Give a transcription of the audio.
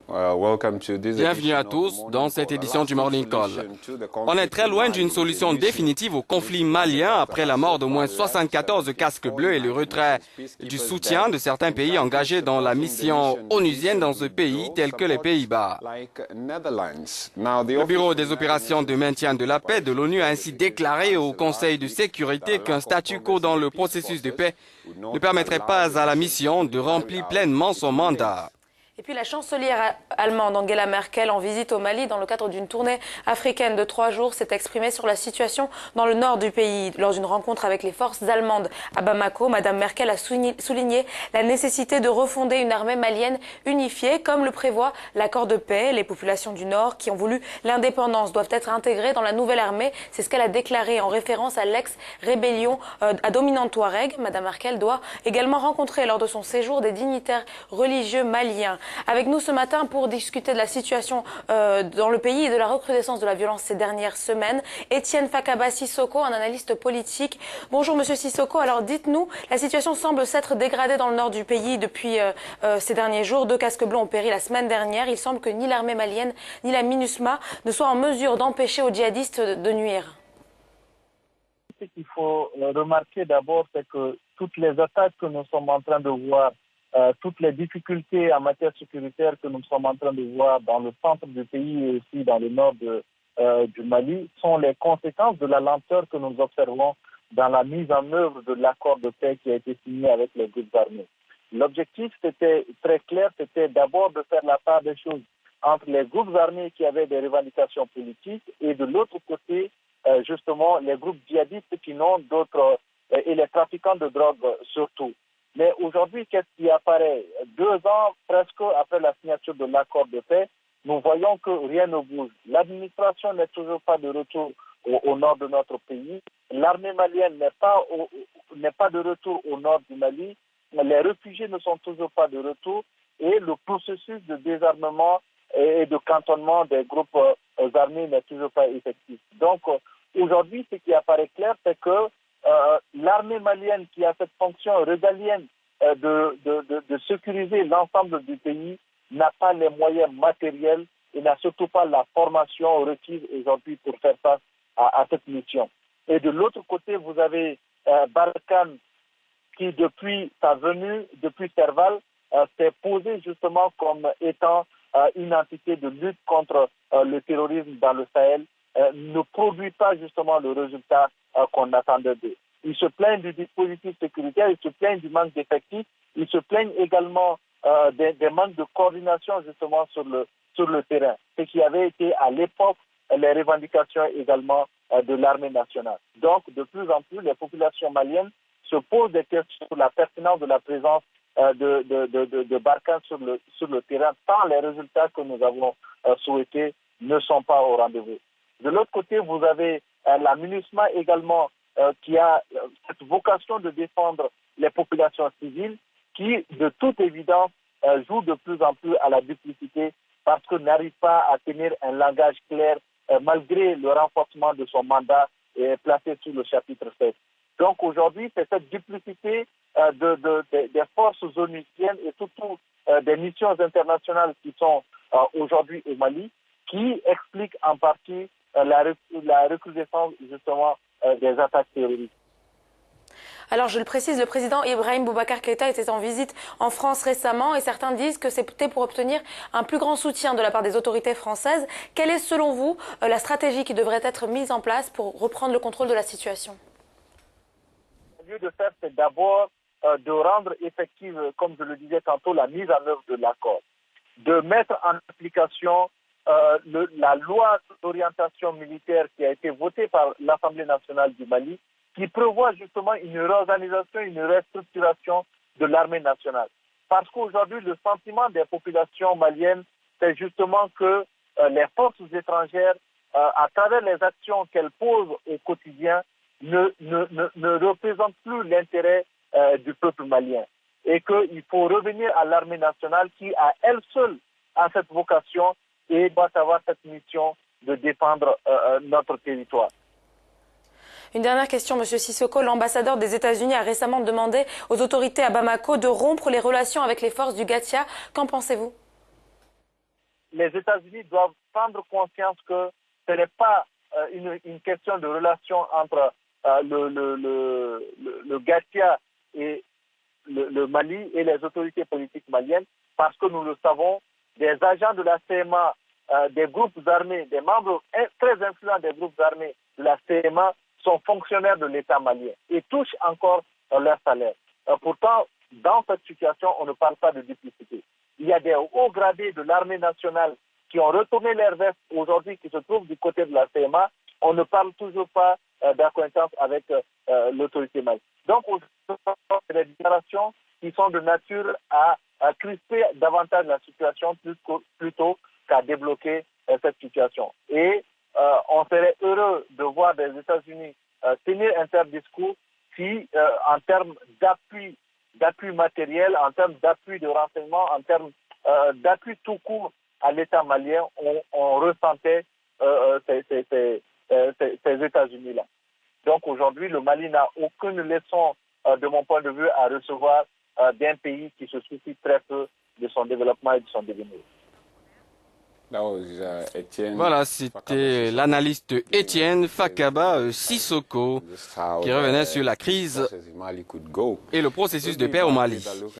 Bienvenue à tous dans cette édition du Morning Call. On est très loin d'une solution définitive au conflit malien après la mort d'au moins 74 casques bleus et le retrait du soutien de certains pays engagés dans la mission onusienne dans ce pays, tels que les Pays-Bas. Le Bureau des opérations de maintien de la paix de l'ONU a ainsi déclaré au Conseil de sécurité qu'un statu quo dans le processus de paix ne permettrait pas à la mission de remplir pleinement son mandat. Et puis la chancelière allemande Angela Merkel, en visite au Mali dans le cadre d'une tournée africaine de 3 jours, s'est exprimée sur la situation dans le nord du pays. Lors d'une rencontre avec les forces allemandes à Bamako, Madame Merkel a souligné la nécessité de refonder une armée malienne unifiée, comme le prévoit l'accord de paix. Les populations du nord qui ont voulu l'indépendance doivent être intégrées dans la nouvelle armée. C'est ce qu'elle a déclaré en référence à l'ex-rébellion à dominante Touareg. Madame Merkel doit également rencontrer lors de son séjour des dignitaires religieux maliens. Avec nous ce matin pour discuter de la situation dans le pays et de la recrudescence de la violence ces dernières semaines, Étienne Fakaba Sissoko, un analyste politique. Bonjour Monsieur Sissoko, alors dites-nous, la situation semble s'être dégradée dans le nord du pays depuis ces derniers jours. 2 casques bleus ont péri la semaine dernière. Il semble que ni l'armée malienne ni la MINUSMA ne soient en mesure d'empêcher aux djihadistes de nuire. Ce qu'il faut remarquer d'abord, c'est que toutes les attaques que nous sommes en train de voir, toutes les difficultés en matière sécuritaire que nous sommes en train de voir dans le centre du pays et aussi dans le nord du Mali sont les conséquences de la lenteur que nous observons dans la mise en œuvre de l'accord de paix qui a été signé avec les groupes armés. L'objectif, c'était très clair, c'était d'abord de faire la part des choses entre les groupes armés qui avaient des revendications politiques et de l'autre côté, justement, les groupes djihadistes qui n'ont d'autres, et les trafiquants de drogue surtout. Mais aujourd'hui, qu'est-ce qui apparaît? 2 ans presque après la signature de l'accord de paix, nous voyons que rien ne bouge. L'administration n'est toujours pas de retour au nord de notre pays. L'armée malienne n'est pas de retour au nord du Mali. Les réfugiés ne sont toujours pas de retour. Et le processus de désarmement et de cantonnement des groupes armés n'est toujours pas effectif. Donc aujourd'hui, ce qui apparaît clair, c'est que l'armée malienne qui a cette fonction régalienne de sécuriser l'ensemble du pays n'a pas les moyens matériels et n'a surtout pas la formation requise aujourd'hui pour faire face à cette mission. Et de l'autre côté, vous avez Barkhane qui, depuis sa venue, depuis Serval, s'est posé justement comme étant une entité de lutte contre le terrorisme dans le Sahel, ne produit pas justement le résultat qu'on attendait d'eux. Ils se plaignent du dispositif sécuritaire, ils se plaignent du manque d'effectifs, ils se plaignent également des manques de coordination justement sur le terrain, ce qui avait été à l'époque les revendications également de l'armée nationale. Donc, de plus en plus, les populations maliennes se posent des questions sur la pertinence de la présence de Barkhane sur le terrain, tant les résultats que nous avons souhaités ne sont pas au rendez-vous. De l'autre côté, vous avez la MINUSMA également qui a cette vocation de défendre les populations civiles qui, de toute évidence, joue de plus en plus à la duplicité parce que n'arrive pas à tenir un langage clair malgré le renforcement de son mandat placé sous le chapitre 7. Donc aujourd'hui, c'est cette duplicité des forces onusiennes et surtout des missions internationales qui sont aujourd'hui au Mali qui explique en partie la recrudescence justement des attaques terroristes. Alors je le précise, le président Ibrahim Boubacar Keïta était en visite en France récemment et certains disent que c'était pour obtenir un plus grand soutien de la part des autorités françaises. Quelle est selon vous la stratégie qui devrait être mise en place pour reprendre le contrôle de la situation? Le lieu de faire, c'est d'abord de rendre effective, comme je le disais tantôt, la mise en œuvre de l'accord, de mettre en application la loi d'orientation militaire qui a été votée par l'Assemblée nationale du Mali, qui prévoit justement une réorganisation, une restructuration de l'armée nationale. Parce qu'aujourd'hui, le sentiment des populations maliennes, c'est justement que les forces étrangères, à travers les actions qu'elles posent au quotidien, ne représentent plus l'intérêt du peuple malien. Et qu'il faut revenir à l'armée nationale qui, à elle seule, a cette vocation et doit avoir cette mission de défendre notre territoire. Une dernière question, Monsieur Sissoko. L'ambassadeur des États-Unis a récemment demandé aux autorités à Bamako de rompre les relations avec les forces du Gatia. Qu'en pensez-vous? les États-Unis doivent prendre conscience que ce n'est pas une question de relation entre le Gatia et le Mali et les autorités politiques maliennes, parce que nous le savons, des agents de la CMA, des groupes armés, des membres très influents des groupes armés de la CMA sont fonctionnaires de l'État malien et touchent encore leur salaire. Pourtant, dans cette situation, on ne parle pas de duplicité. Il y a des hauts gradés de l'armée nationale qui ont retourné leur veste aujourd'hui, qui se trouvent du côté de la CMA. On ne parle toujours pas d'acquaintance avec l'autorité malienne. Donc, c'est des déclarations qui sont de nature à crisper davantage la situation plutôt qu'à débloquer cette situation. Et on serait heureux de voir des États-Unis tenir un tel discours si, en termes d'appui matériel, en termes d'appui de renseignement, en termes d'appui tout court à l'État malien, on ressentait ces États-Unis-là. Donc aujourd'hui, le Mali n'a aucune leçon, de mon point de vue, à recevoir d'un pays qui se soucie très peu de son développement et de son devenir. Voilà, c'était l'analyste Étienne Fakaba Sissoko qui revenait sur la crise et le processus de paix au Mali.